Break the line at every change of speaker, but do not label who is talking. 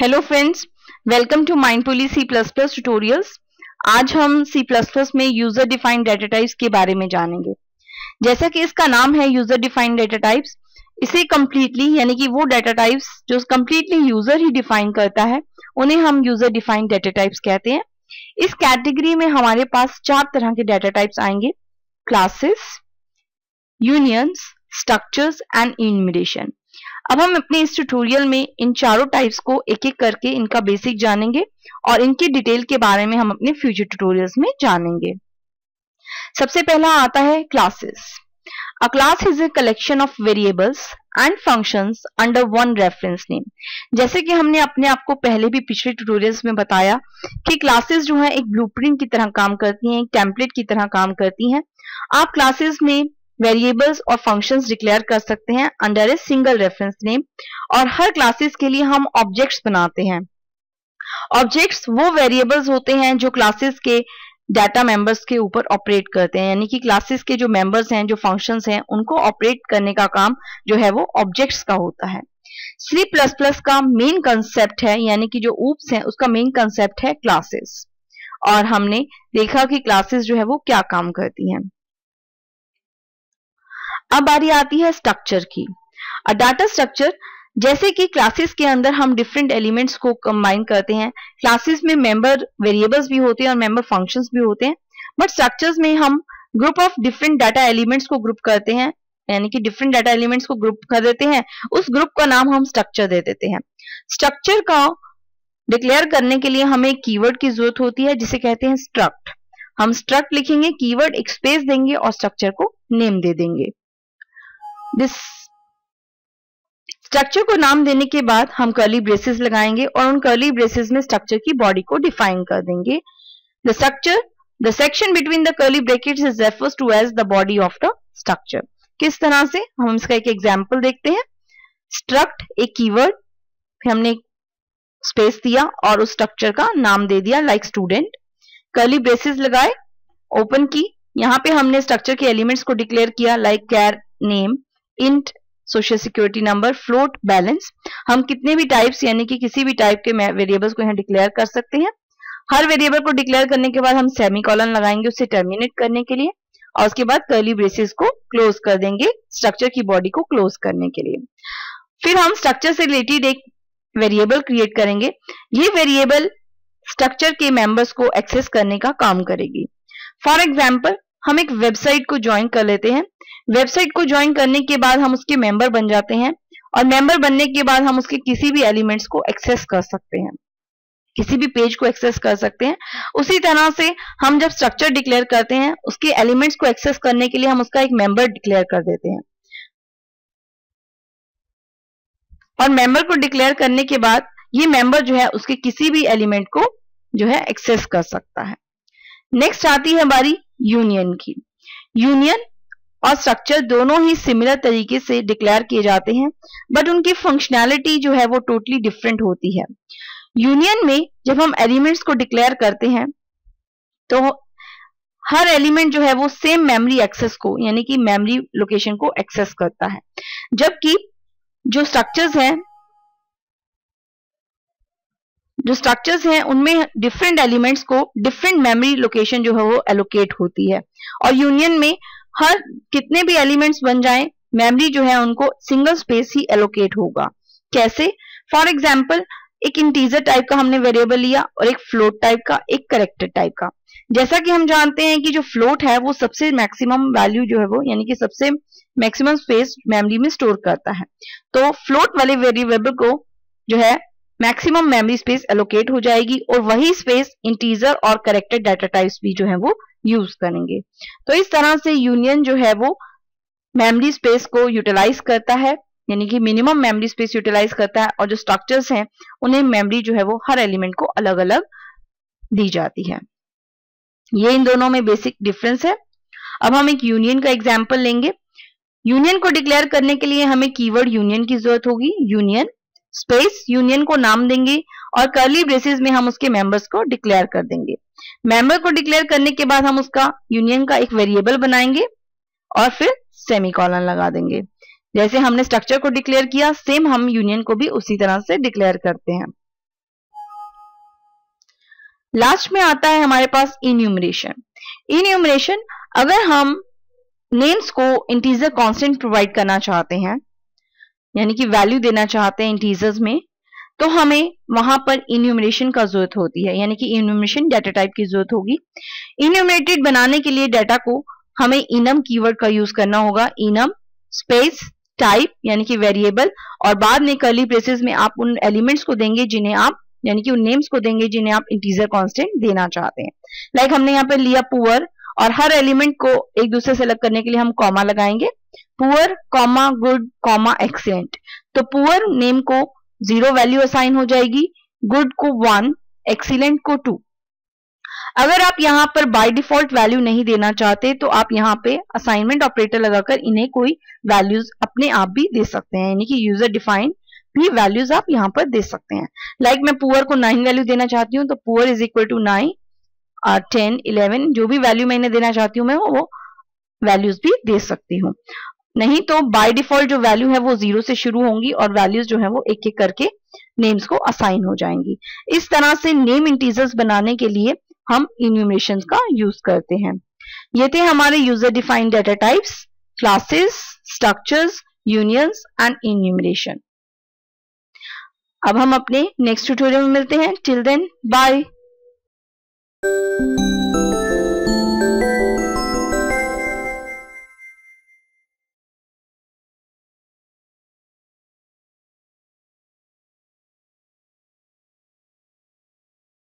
Hello friends, welcome to mindfully C plus plus tutorials. आज हम C plus plus में user defined data types के बारे में जानेंगे। जैसा कि इसका नाम है यूजर डिफाइंड डेटा टाइप्स, इसे कंप्लीटली यानी कि वो डेटा टाइप्स जो कंप्लीटली यूजर ही डिफाइन करता है उन्हें हम यूजर डिफाइंड डेटा टाइप्स कहते हैं। इस कैटेगरी में हमारे पास 4 तरह के डेटा टाइप्स आएंगे: क्लासेस, यूनियंस, स्ट्रक्चर्स एंड इनमिडेशन। अब हम अपने इस ट्यूटोरियल में इन चारों टाइप्स को एक एक करके इनका बेसिक जानेंगे और इनकी डिटेल के बारे में हम अपने फ्यूचर ट्यूटोरियल्स में जानेंगे। सबसे पहला आता है classes. A class is a collection of variables and functions under one reference name. जैसे कि हमने अपने आप को पहले भी पिछले ट्यूटोरियल्स में बताया कि क्लासेस जो है एक ब्लूप्रिंट की तरह काम करती हैं, एक टेम्पलेट की तरह काम करती हैं। आप क्लासेस में वेरिएबल्स और फंक्शंस डिक्लेयर कर सकते हैं under a single reference name, और हर क्लासेस के लिए हम ऑब्जेक्ट्स बनाते हैं। ऑब्जेक्ट्स वो वेरिएबल्स होते हैं जो क्लासेस के डाटा मेंबर्स के ऊपर ऑपरेट करते हैं, यानी कि क्लासेस के जो मेंबर्स हैं, जो फंक्शंस हैं, उनको ऑपरेट करने का काम जो है वो ऑब्जेक्ट्स का होता है। सी प्लस प्लस का मेन कंसेप्ट है, यानी कि जो ऊप्स है उसका मेन कंसेप्ट है क्लासेस, और हमने देखा कि क्लासेस जो है वो क्या काम करती हैं। अब बारी आती है स्ट्रक्चर की। अ डाटा स्ट्रक्चर, जैसे कि क्लासेस के अंदर हम डिफरेंट एलिमेंट्स को कंबाइन करते हैं। क्लासेस में मेंबर वेरिएबल्स भी होते हैं और मेंबर फंक्शंस भी होते हैं, बट स्ट्रक्चर्स में हम group of different data elements को ग्रुप करते हैं, यानी कि डिफरेंट डाटा एलिमेंट्स को ग्रुप कर देते हैं। उस ग्रुप का नाम हम स्ट्रक्चर दे देते हैं। स्ट्रक्चर का डिक्लेयर करने के लिए हमें एक कीवर्ड की जरूरत होती है जिसे कहते हैं स्ट्रक्ट। हम स्ट्रक्ट लिखेंगे, कीवर्ड एक स्पेस देंगे और स्ट्रक्चर को नेम दे देंगे। दिस स्ट्रक्चर को नाम देने के बाद हम कर्ली ब्रेसेस लगाएंगे और उन कर्ली ब्रेसेस में स्ट्रक्चर की बॉडी को डिफाइन कर देंगे। The structure, the section between the curly brackets is refers to as the body of the structure. किस तरह से, हम इसका एक एग्जांपल देखते हैं। स्ट्रक्ट एक कीवर्ड, फिर हमने स्पेस दिया और उस स्ट्रक्चर का नाम दे दिया लाइक स्टूडेंट। कर्ली ब्रेसेस लगाए, ओपन की, यहां पे हमने स्ट्रक्चर के एलिमेंट्स को डिक्लेयर किया like char name, int social security number, float, balance. हम कितने भी टाइप्स यानी कि किसी भी टाइप के वेरिएबल्स को यहाँ डिक्लेयर कर सकते हैं। हर वेरिएबल को डिक्लेयर करने के बाद हम सेमीकोलन लगाएंगे उसे टर्मिनेट करने के लिए, और उसके बाद कर्ली ब्रेसेस को क्लोज कर देंगे स्ट्रक्चर की बॉडी को क्लोज करने के लिए। फिर हम स्ट्रक्चर से रिलेटेड एक वेरिएबल क्रिएट करेंगे। ये वेरिएबल स्ट्रक्चर के मेंबर्स को एक्सेस करने का काम करेगी। फॉर एग्जाम्पल, हम एक वेबसाइट को ज्वाइन कर लेते हैं। वेबसाइट को ज्वाइन करने के बाद हम उसके मेंबर बन जाते हैं, और मेंबर बनने के बाद हम उसके किसी भी एलिमेंट्स को एक्सेस कर सकते हैं, किसी भी पेज को एक्सेस कर सकते हैं। उसी तरह से हम जब स्ट्रक्चर डिक्लेयर करते हैं, उसके एलिमेंट्स को एक्सेस करने के लिए हम उसका एक मेंबर डिक्लेयर कर देते हैं, और मेंबर को डिक्लेयर करने के बाद ये मेंबर जो है उसके किसी भी एलिमेंट को जो है एक्सेस कर सकता है। नेक्स्ट आती है हमारी यूनियन की। यूनियन और स्ट्रक्चर दोनों ही सिमिलर तरीके से डिक्लेयर किए जाते हैं, बट उनकी फंक्शनैलिटी जो है वो टोटली डिफरेंट होती है। यूनियन में जब हम एलिमेंट्स को डिक्लेयर करते हैं तो हर एलिमेंट जो है वो सेम मेमोरी एक्सेस को यानी कि मेमोरी लोकेशन को एक्सेस करता है, जबकि जो स्ट्रक्चर्स हैं उनमें डिफरेंट एलिमेंट्स को डिफरेंट मेमोरी लोकेशन जो है वो एलोकेट होती है। और यूनियन में हर कितने भी एलिमेंट्स बन जाएं, मेमोरी जो है उनको सिंगल स्पेस ही एलोकेट होगा। कैसे? फॉर एग्जाम्पल, एक इंटीजर टाइप का हमने वेरिएबल लिया और एक फ्लोट टाइप का, एक कैरेक्टर टाइप का। जैसा कि हम जानते हैं कि जो फ्लोट है वो सबसे मैक्सिमम वैल्यू जो है वो यानी कि सबसे मैक्सिमम स्पेस मेमोरी में स्टोर करता है, तो फ्लोट वाले वेरिएबल को जो है मैक्सिमम मेमोरी स्पेस एलोकेट हो जाएगी, और वही स्पेस इंटीजर और कैरेक्टर डाटा टाइप्स भी जो है वो यूज करेंगे। तो इस तरह से यूनियन जो है वो मेमोरी स्पेस को यूटिलाइज करता है, यानी कि मिनिमम मेमोरी स्पेस यूटिलाइज करता है, और जो स्ट्रक्चर्स हैं उन्हें मेमोरी जो है वो हर एलिमेंट को अलग अलग दी जाती है। ये इन दोनों में बेसिक डिफरेंस है। अब हम एक यूनियन का एग्जाम्पल लेंगे। यूनियन को डिक्लेयर करने के लिए हमें कीवर्ड यूनियन की जरूरत होगी। यूनियन स्पेस यूनियन को नाम देंगे और कर्ली ब्रेसेस में हम उसके मेंबर्स को डिक्लेयर कर देंगे। मेंबर को डिक्लेयर करने के बाद हम उसका यूनियन का एक वेरिएबल बनाएंगे और फिर सेमीकोलन लगा देंगे। जैसे हमने स्ट्रक्चर को डिक्लेयर किया, सेम हम यूनियन को भी उसी तरह से डिक्लेयर करते हैं। लास्ट में आता है हमारे पास इन्यूमरेशन। इन्यूमरेशन, अगर हम नेम्स को इंटीजर कांस्टेंट प्रोवाइड करना चाहते हैं, यानी कि वैल्यू देना चाहते हैं इंटीजर्स में, तो हमें वहां पर इन्यूमरेशन का जरूरत होती है, यानी कि इन्यूमरेशन डाटा टाइप की जरूरत होगी। इन्यूमरेटेड बनाने के लिए डाटा को हमें इनम कीवर्ड का यूज करना होगा। इनम स्पेस टाइप यानी कि वेरिएबल, और बाद में कर्ली ब्रेसेस में आप उन एलिमेंट्स को देंगे जिन्हें आप, यानी कि उन नेम्स को देंगे जिन्हें आप इंटीजर कांस्टेंट देना चाहते हैं। लाइक हमने यहाँ पे लिया पुअर, और हर एलिमेंट को एक दूसरे से अलग करने के लिए हम कॉमा लगाएंगे। Poor comma good comma excellent. तो पुअर नेम को 0 वैल्यू असाइन हो जाएगी, गुड को 1, एक्सीलेंट को 2। अगर आप यहाँ पर बाय डिफॉल्ट वैल्यू नहीं देना चाहते तो आप यहाँ पे असाइनमेंट ऑपरेटर लगाकर इन्हें कोई वैल्यूज अपने आप भी दे सकते हैं, यानी कि यूजर डिफाइंड भी वैल्यूज आप यहाँ पर दे सकते हैं। लाइक मैं पुअर को 9 वैल्यू देना चाहती हूँ, तो पुअर इज इक्वल टू 9, 10, 11, जो भी वैल्यू मैं इन्हें देना चाहती हूँ मैं वो वैल्यूज भी दे सकती हूँ। नहीं तो बाय डिफॉल्ट जो वैल्यू है वो 0 से शुरू होंगी और वैल्यूज जो है वो एक एक करके नेम्स को असाइन हो जाएंगी। इस तरह से नेम इंटीजर्स बनाने के लिए हम इन्यूमरेशन का यूज करते हैं। ये थे हमारे user defined data types, classes, structures, unions and enumeration. अब हम अपने नेक्स्ट ट्यूटोरियल में मिलते हैं। Till then bye.